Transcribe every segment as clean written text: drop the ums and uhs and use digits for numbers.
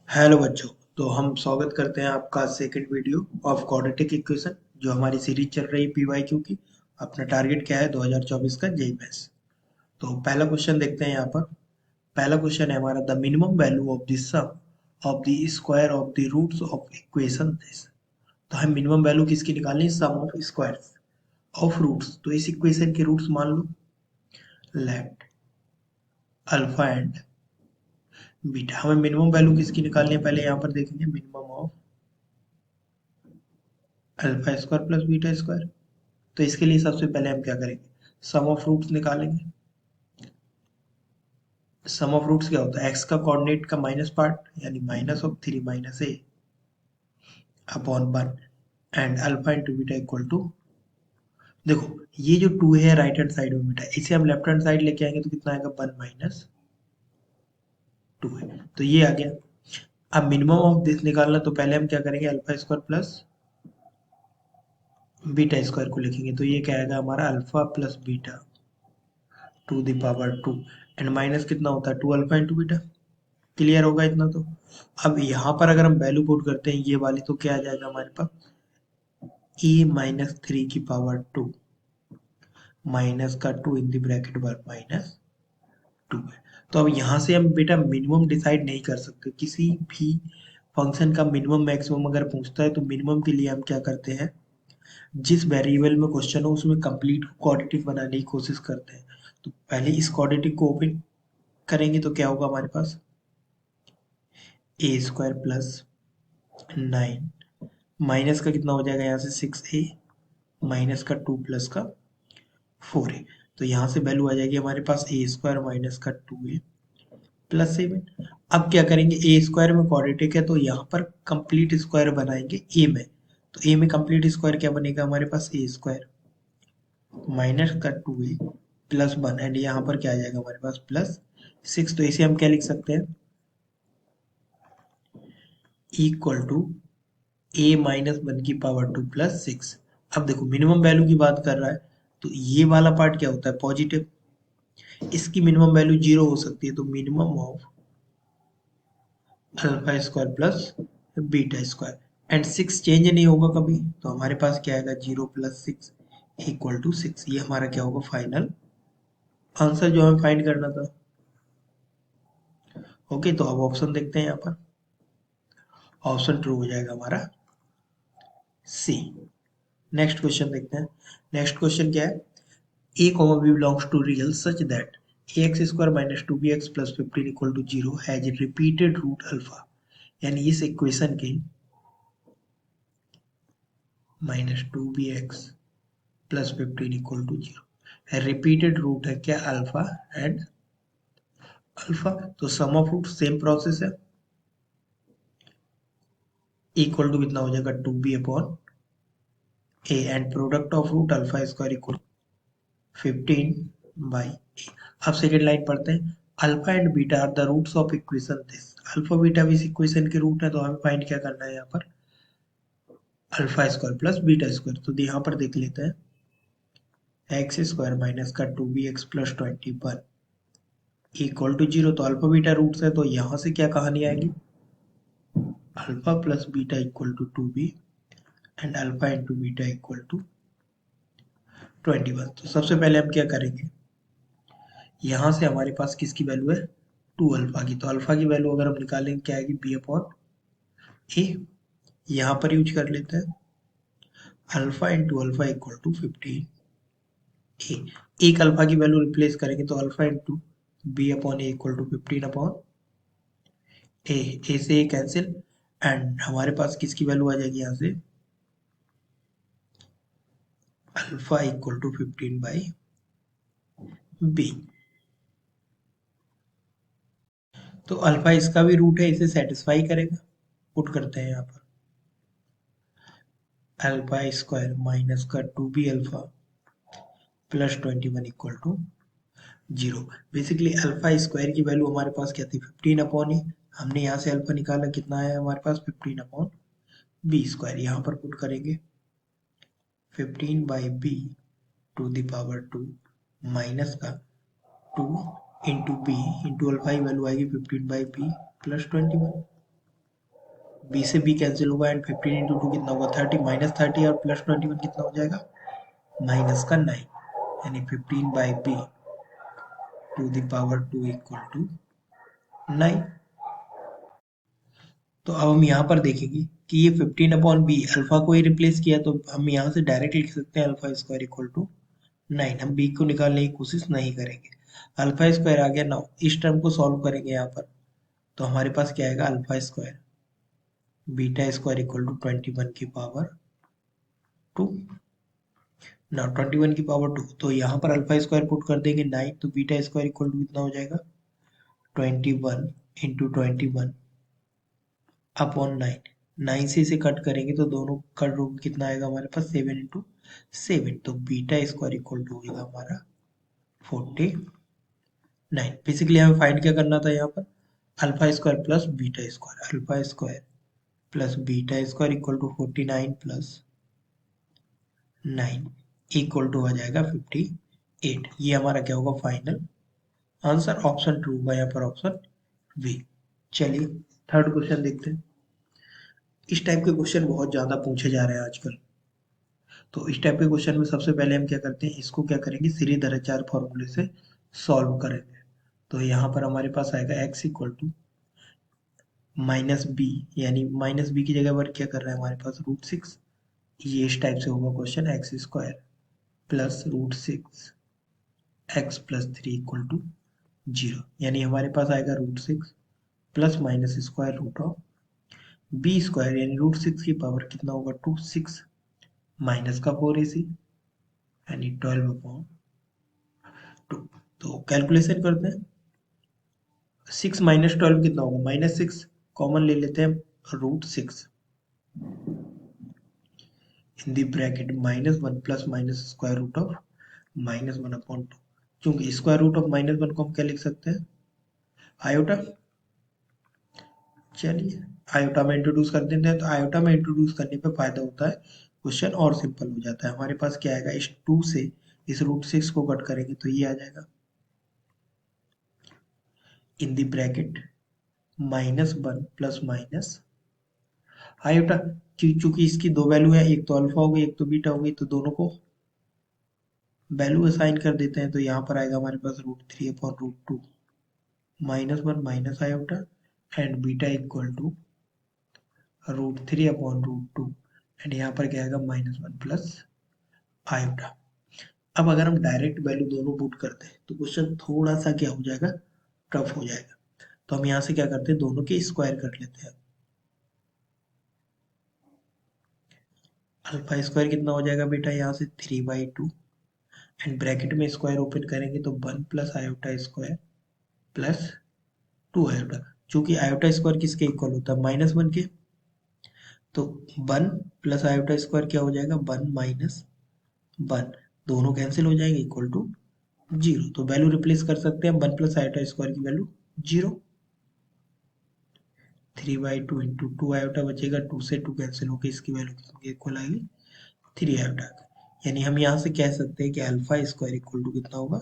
Hello बच्चों। तो हम स्वागत करते हैं आपका second video of quadratic equation जो हमारी सीरीज चल रही है पीवाईक्यू की। अपना टारगेट क्या है 2024 का जेई मेंस। तो पहला क्वेश्चन देखते हैं यहाँ पर। पहला क्वेश्चन है हमारा the minimum value of the sum of the square of the roots of equation this. तो हम मिनिमम वैल्यू किसकी निकालनी, sum of squares of roots. तो इस इक्वेशन के रूट्स मान लो लेट अल्फा एंड बीटा। हमें मिनिमम वैल्यू किसकी निकालनी है, पहले यहाँ पर देखेंगे minimum of alpha square plus beta square. तो इसके लिए सबसे पहले हम क्या करेंगे, सम ऑफ रूट्स निकालेंगे। सम ऑफ रूट्स क्या होता है, एक्स का कोऑर्डिनेट का माइनस पार्ट यानी minus of 3 minus a upon 1 and alpha into beta equal to, देखो ये जो 2 है राइट हैंड साइड में बेटा, इसे हम लेफ्ट हैंड साइड लेके आएंगे तो कितना आएगा 1 माइनस 2 है, तो ये आ गया। अब मिनिमम ऑफ दिस निकालना, तो पहले हम क्या करेंगे, alpha square plus beta square को लिखेंगे। तो ये क्या आएगा हमारा, alpha plus beta to the power 2 and minus कितना होता है 2 अल्फा इंटू बीटा। क्लियर होगा इतना तो। अब यहाँ पर अगर हम वैल्यू पुट करते हैं ये वाली, तो क्या आ जाएगा हमारे पास, e माइनस 3 की पावर 2 माइनस का 2 इन द ब्रैकेट 1 माइनस 2 है। तो अब यहाँ से हम बेटा मिनिमम डिसाइड नहीं कर सकते, किसी भी फंक्शन का मिनिमम मैक्सिमम अगर पूछता है तो मिनिमम के लिए हम क्या करते हैं, जिस वेरिएबल में क्वेश्चन हो उसमें कंप्लीट क्वाड्रेटिक बनाने की कोशिश करते हैं। तो पहले इस क्वाड्रेटिक को ओपन करेंगे तो क्या होगा हमारे पास, ए स्क्वायर प्लस 9 माइनस का कितना हो जाएगा यहाँ से 6a माइनस का 2 प्लस का 4a। तो यहाँ से वैल्यू आ जाएगी हमारे पास ए स्क्वायर माइनस का 2a प्लस 7। अब क्या करेंगे, ए स्क्वायर में क्वाड्रेटिक है तो यहाँ पर कंप्लीट स्क्वायर बनाएंगे ए में। तो ए में कंप्लीट स्क्वायर क्या बनेगा हमारे पास, ए स्क्वायर माइनस का 2a प्लस 1 एंड यहाँ पर क्या आ जाएगा हमारे पास प्लस 6। तो इसे हम क्या लिख सकते हैं, इक्वल टू ए माइनस 1 की पावर 2 प्लस 6। अब देखो मिनिमम वैल्यू की बात कर रहा है तो ये वाला पार्ट क्या होता है पॉजिटिव, इसकी मिनिमम वैल्यू 0 हो सकती है। तो minimum of alpha square plus beta square and 6 change नहीं होगा कभी, तो हमारे पास क्या आएगा 0 प्लस 6 इक्वल टू 6। ये हमारा क्या होगा फाइनल आंसर जो हमें फाइंड करना था। ओके, तो अब ऑप्शन देखते हैं यहाँ पर। ऑप्शन ट्रू हो जाएगा हमारा सी। नेक्स्ट क्वेश्चन देखते हैं। नेक्स्ट क्वेश्चन क्या है, a comma b belongs to real such that ax square minus 2bx plus 15 equal to 0 has repeated root alpha। यानी इस इक्वेशन के minus 2bx plus 15 equal to 0 repeated root है क्या, alpha and alpha. तो sum of root same process है, equal to कितना हो जाएगा 2b upon a and product of root alpha square equal 15 by a. अब सेकेंड लाइन पढ़ते हैं, alpha and beta are the roots of equation this. Alpha beta भी इस equation के रूट है, तो हमें फाइंड क्या करना है यहाँ पर, alpha square plus beta square. तो यहाँ पर देख लेते हैं, एक्स स्क्वायर माइनस का 2bx प्लस 21 इक्वल टू 0। तो अल्फा बीटा रूट्स है तो यहाँ से क्या कहानी आएगी, alpha plus beta equal to 2b and alpha into beta equal to 21। तो सबसे पहले हम क्या करेंगे, यहाँ से हमारे पास किसकी वैल्यू है 2 अल्फा की। तो अल्फा की वैल्यू अगर हम निकालेंगे क्या आएगी, बी अपॉन ए। यहाँ पर यूज कर लेते हैं, alpha into alpha equal to 15 a. एक अल्फा की वैल्यू रिप्लेस करेंगे तो alpha into b upon a equal to 15 upon a. A से ए कैंसिल एंड हमारे पास किसकी वैल्यू आ जाएगी यहाँ से, alpha equal to 15 by b. तो अल्फा इसका भी रूट है, इसे सेटिस्फाई करेगा। पुट करते हैं यहाँ पर, अल्फा स्क्वायर माइनस का 2b alpha plus 21 equal to 0। Basically alpha square की वैल्यू हमारे पास क्या थी 15 अपॉन ए। हमने यहाँ से अल्फा निकाला, कितना आया हमारे पास 15 अपॉन बी स्क्वायर। यहाँ पर पुट करेंगे 15 by b to the power 2 minus का 2 इंटू बी इंटू अल्फा की वैल्यू आएगी 15 बाई बी प्लस 21। बी से बी कैंसिल होगा एंड 15 इंटू टू कितना होगा 30, -30 और +21 कितना हो जाएगा माइनस का 9, यानी 15/b to the power 2 equal to 9। तो अब हम यहाँ पर देखेंगे कि ये 15/b अल्फा को ही रिप्लेस किया, तो हम यहाँ से डायरेक्ट लिख सकते हैं अल्फा स्क्वायर इक्वल टू 9। हम b को निकालने की कोशिश नहीं करेंगे। अल्फा स्क्वायर आ गया 9। इस टर्म को सॉल्व करेंगे यहाँ पर, तो हमारे पास क्या आएगा alpha square beta square equal to 21 की पावर 2। ना 21 की पावर 2, तो यहाँ पर अल्फा स्क्वायर पुट कर देंगे 9, तो बीटा स्क्वायर इक्वल टू कितना हो जाएगा 21 इंटू 21 अपॉन 9। 9 से इसे कट करेंगे तो दोनों कट रो कितना आएगा हमारे पास 7 इंटू 7, तो बीटा स्क्वायर इक्वल टू होगा हमारा 49। बेसिकली हमें फाइंड क्या करना था यहाँ पर alpha square plus beta square, alpha square plus beta square equal to 49 plus 9 equal to आ जाएगा 58। ये हमारा क्या होगा फाइनल आंसर। ऑप्शन टू होगा यहाँ पर, ऑप्शन बी। चलिए थर्ड क्वेश्चन देखते हैं। इस टाइप के क्वेश्चन बहुत ज्यादा पूछे जा रहे हैं आजकल। तो इस टाइप के क्वेश्चन में सबसे पहले हम क्या करते हैं, इसको क्या करेंगे सीरीधराचार फॉर्मूले से सॉल्व करेंगे। तो यहाँ पर हमारे पास आएगा x equal to minus b, यानी माइनस बी की जगह पर क्या कर रहा है हमारे पास √6। ये इस टाइप से होगा question, x square plus √6 x plus 3 equal to 0, यानी हमारे पास आएगा √6 plus minus square root of b square, यानी √6 की पावर कितना होगा 2, 6 माइनस का 4ac यानी 12/2। तो कैलकुलेशन करते हैं, 6 माइनस 12 कितना होगा -6, कॉमन ले लेते हैं √6 in the bracket -1 plus minus square root of -1/2। क्योंकि स्क्वायर रूट ऑफ -1 को हम क्या लिख सकते हैं आयोटा। चलिए आयोटा में इंट्रोड्यूस कर देते हैं, तो आयोटा में इंट्रोड्यूस करने पे फायदा होता है, क्वेश्चन और सिंपल हो जाता है। हमारे पास क्या आएगा, इस 2 से इस √6 को कट करेंगे तो ये आ जाएगा इन the bracket -1 plus minus iota. चूंकि इसकी दो वैल्यू है, एक तो अल्फा हो गई एक तो बीटा हो गई, तो दोनों को वैल्यू असाइन कर देते हैं। तो यहाँ पर आएगा हमारे पास √3/√2 -1 minus iota and beta equal to √3/√2 एंड यहाँ पर क्या आएगा -1 प्लस आयोटा। अब अगर हम डायरेक्ट वैल्यू दोनों पुट करते हैं तो क्वेश्चन थोड़ा सा क्या हो जाएगा टफ हो जाएगा। तो हम यहाँ से क्या करते हैं दोनों के स्क्वायर कर लेते हैं। अल्फा स्क्वायर कितना हो जाएगा बेटा यहाँ से 3/2 एंड ब्रैकेट में स्क्वायर ओपन करेंगे तो 1 plus iota square plus 2 iota. चूंकि आयोटा स्क्वायर किसके इक्वल होता है -1 के, तो 1 प्लस आयोटा स्क्वायर क्या हो जाएगा 1 माइनस 1, दोनों कैंसिल हो जाएंगे इक्वल टू 0। तो वैल्यू रिप्लेस कर सकते हैं 1 प्लस आयोटा स्क्वायर की वैल्यू 0। 3/2 इंटू 2 आयोटा बचेगा, 2 से 2 कैंसिल होकर इसकी वैल्यू कितनी इक्वल आएगी 3 आयोटा। यानी हम यहाँ से कह सकते हैं कि अल्फा स्क्वायर इक्वल टू कितना होगा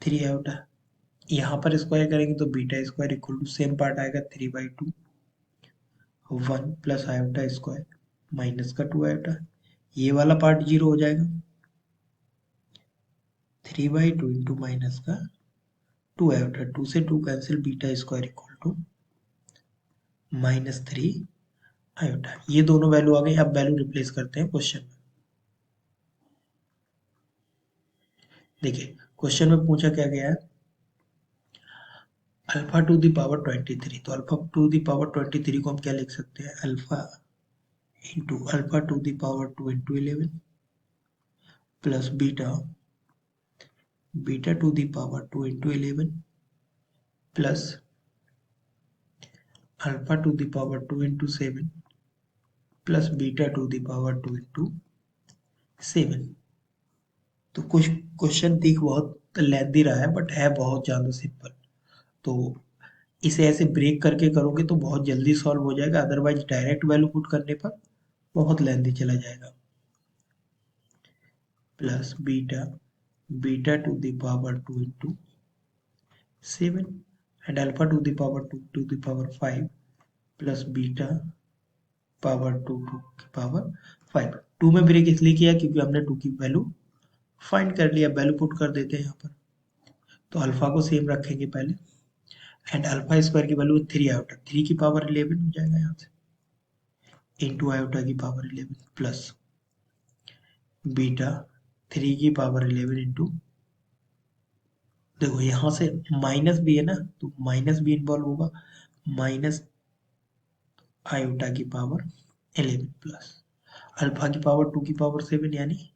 3 आयोटा। यहाँ पर स्क्वायर करेंगे तो beta square equal to same part आएगा 3/2 1 प्लस आयोटा स्क्वायर माइनस का 2 आयोटा, ये वाला पार्ट 0 हो जाएगा। 3/2 इंटू माइनस का 2 आयोटा, 2 से 2 cancel, beta square equal to -3 iota. ये दोनों वैल्यू आ गई। अब वैल्यू रिप्लेस करते हैं क्वेश्चन में। देखिए क्वेश्चन में पूछा क्या गया है अल्फा टू द पावर 23, तो अल्फा टू द पावर 23 को हम क्या लिख सकते हैं alpha into alpha to the power 2 into 11 plus beta beta to the power 2 into 11 plus alpha to the power 2 into 7 plus beta to the power 2 into 7। तो कुछ question दिख बहुत लेंदी रहा है बट है बहुत ज़्यादा सिंपल। तो इसे ऐसे ब्रेक करके करोगे तो बहुत जल्दी सॉल्व हो जाएगा, अदरवाइज डायरेक्ट वैल्यू पुट करने पर बहुत लेंदी चला जाएगा। Plus beta beta to the power 2 into 7 and alpha to the power 2 to the power 5 plus beta power 2 की पावर 5। 2 में ब्रेक इसलिए किया क्योंकि हमने 2 की वैल्यू फाइंड कर लिया, वैल्यू पुट कर देते हैं यहाँ पर। तो अल्फा को सेम रखेंगे पहले, एंड अल्फा स्क्वायर की वैल्यू 3 आयोटा, 3 की पावर 11 हो जाएगा यहाँ से, इंटू आयोटा की पावर 11 प्लस बीटा 3 की पावर 11 इंटू, देखो यहाँ से माइनस भी है ना, तो माइनस भी इन्वॉल्व होगा, माइनस आयोटा की पावर 11 प्लस अल्फा की पावर 2 की पावर 7 यानी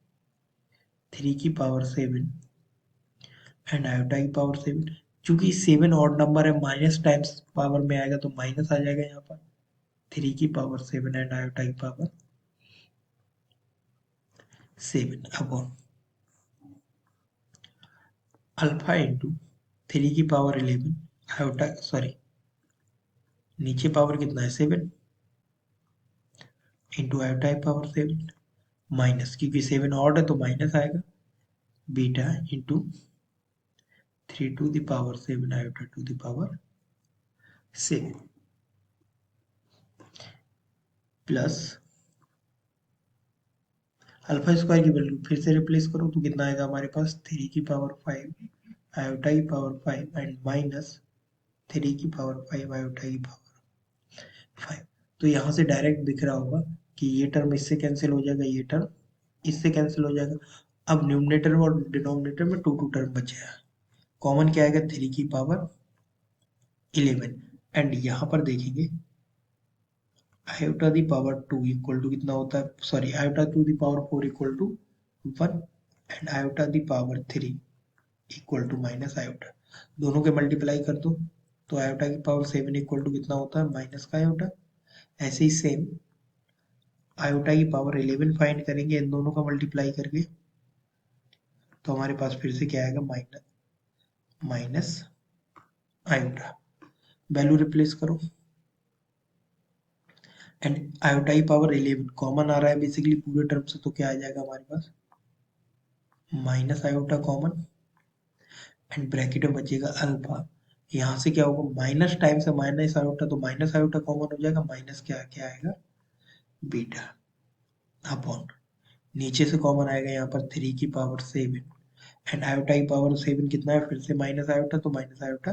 3 की पावर 7 एंड आयोटा की पावर 7। चूंकि 7 ऑड नंबर है, माइनस टाइम्स पावर में आएगा तो माइनस आ जाएगा यहाँ पर, 3 की पावर 7 एंड आयोटा की पावर 7 अपॉन अल्फा इंटू 3 की पावर 11 आयोटा, सॉरी नीचे पावर कितना है 7 इंटू आयोटा की पावर 7 माइनस, क्योंकि 7 ऑड है तो माइनस आएगा, beta into 3 to the power 7 iota to the power 7 plus alpha square की वैल्यू फिर से रिप्लेस करो तो कितना आएगा हमारे पास, 3 की पावर 5 आयोटा की पावर 5 एंड माइनस 3 की पावर 5 आयोटा की पावर 5। तो यहाँ से डायरेक्ट दिख रहा होगा कि ये टर्म इससे कैंसिल हो जाएगा, ये टर्म इससे कैंसिल हो जाएगा। अब न्यूमरेटर और डिनोमिनेटर में टू टर्म बचे हैं, कॉमन क्या आएगा 3 की पावर 11 एंड यहाँ पर देखेंगे iota the power 2 equal to कितना होता है, sorry iota to the power 4 equal to 1 and iota the power 3 equal to minus iota, दोनों के मल्टीप्लाई कर दो तो आयोटा की पावर 7 इक्वल टू कितना होता है माइनस का आयोटा। ऐसे ही सेम आयोटा की पावर 11 फाइंड करेंगे इन दोनों का मल्टीप्लाई करके, तो हमारे पास फिर से क्या आएगा minus minus iota, value replace करो एंड आयोटा की पावर 11 कॉमन आ रहा है बेसिकली पूरे टर्म से, तो क्या आ जाएगा हमारे पास minus iota common and bracket में बचेगा अल्फा। यहाँ से क्या होगा माइनस टाइम से माइनस आयोटा, तो माइनस आयोटा कॉमन हो जाएगा, माइनस क्या क्या आएगा बीटा अपॉन नीचे से कॉमन आएगा यहाँ पर 3 की पावर 7 एंड आयोटा की पावर 7 कितना है फिर से माइनस आयोटा, तो माइनस आयोटा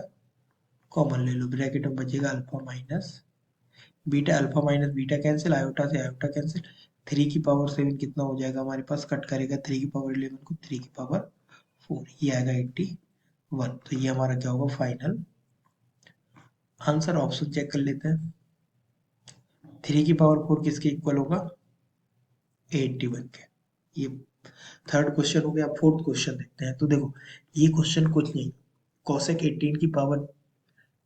कॉमन ले लो, ब्रैकेट में बचेगा alpha minus beta, alpha minus beta cancel, iota से आयोटा कैंसिल, 3 की पावर 7 कितना हो जाएगा हमारे पास, कट करेगा 3 की पावर 11 को 3 की पावर 4, ये आएगा 81। तो ये हमारा क्या होगा फाइनल आंसर। ऑप्शन चेक कर लेते हैं, 3 की पावर 4 किसके इक्वल होगा 81 के। ये थर्ड क्वेश्चन हो गया। फोर्थ क्वेश्चन देखते हैं। तो देखो ये क्वेश्चन कुछ नहीं, cosec 18 की पावर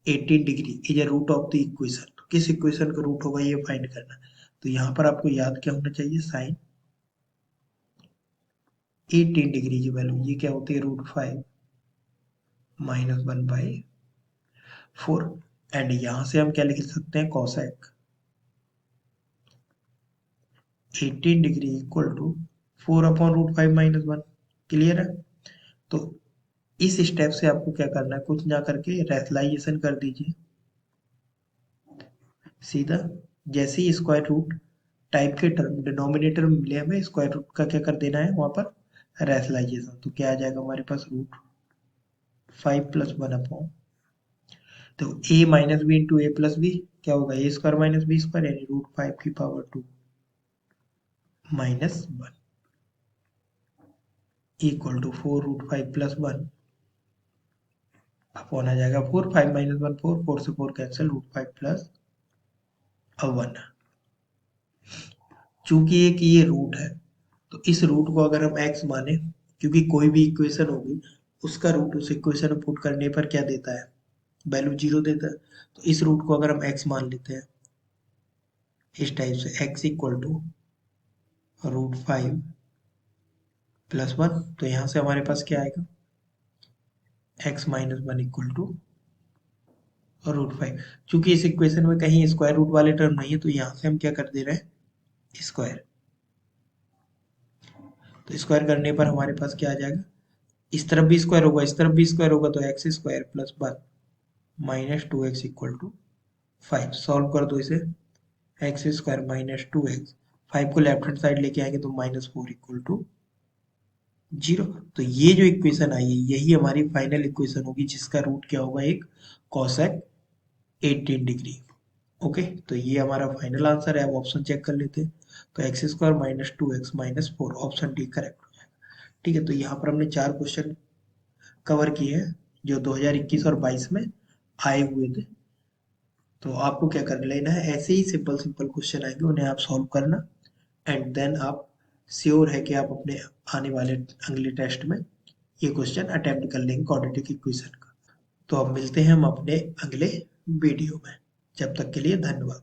18 degree is a root of the equation, तो किस इक्वेशन का रूट होगा ये फाइंड करना है। तो यहाँ पर आपको याद क्या होना चाहिए, साइन 18 डिग्री की वैल्यू ये क्या होती है √5 -1/4 एंड यहाँ से हम क्या लिख सकते हैं cosec 18 degree equal to 4/√5 - 1। Clear है। तो इस स्टेप से आपको क्या करना है, कुछ ना करके रैशनलाइजेशन कर दीजिए सीधा। जैसे ही स्क्वायर रूट टाइप के टर्म डिनोमिनेटर में मिले हमें, स्क्वायर रूट का क्या कर देना है वहां पर रैशनलाइजेशन, तो क्या आ जाएगा हमारे पास √5 + 1 अपॉन, तो a minus b into a plus b क्या होगा a² - b² यानी √5 की पावर 2 -1 इक्वल टू 4√5 + 1 अपॉन आ जाएगा 4, 5 - 1 4, 4 से 4 कैंसिल, √5 + 1। चूंकि एक ये रूट है तो इस रूट को अगर हम x माने, क्योंकि कोई भी इक्वेशन होगी उसका रूट उस इक्वेशन में पुट करने पर क्या देता है वैल्यू 0 देता है, तो इस रूट को अगर हम x मान लेते हैं इस टाइप से x इक्वल टू √5 + 1, तो यहाँ से हमारे पास क्या आएगा x - 1 इक्वल टू √5। चूंकि इस इक्वेशन में कहीं स्क्वायर रूट वाले टर्म नहीं है तो यहाँ से हम क्या कर दे रहे हैं स्क्वायर, तो स्क्वायर करने पर हमारे पास क्या आ जाएगा, इस तरफ भी स्क्वायर होगा इस तरफ भी स्क्वायर होगा, तो x² + 1 -2x equal to 5 solve कर दो इसे। एक्स स्क्वायर माइनस 2x, 5 को लेफ्ट हैंड साइड लेके आएंगे तो -4 इक्वल टू 0। तो ये जो इक्वेशन आई है यही हमारी फाइनल इक्वेशन होगी, जिसका रूट क्या होगा, एक cosec 18 डिग्री। ओके, तो ये हमारा फाइनल आंसर है। अब ऑप्शन चेक कर लेते हैं। तो x square -2x-4, option D correct हो जाएगा। ठीक है, तो यहाँ पर हमने 4 क्वेश्चन कवर किए हैं जो 2021 और 22 में आए हुए थे। तो आपको क्या कर लेना है, ऐसे ही सिंपल सिंपल क्वेश्चन आएंगे, उन्हें आप सॉल्व करना, एंड देन आप श्योर है कि आप अपने आने वाले अगले टेस्ट में ये क्वेश्चन अटेम्प्ट कर लेंगे क्वाड्रेटिक इक्वेशन का। तो अब मिलते हैं हम अपने अगले वीडियो में। जब तक के लिए धन्यवाद।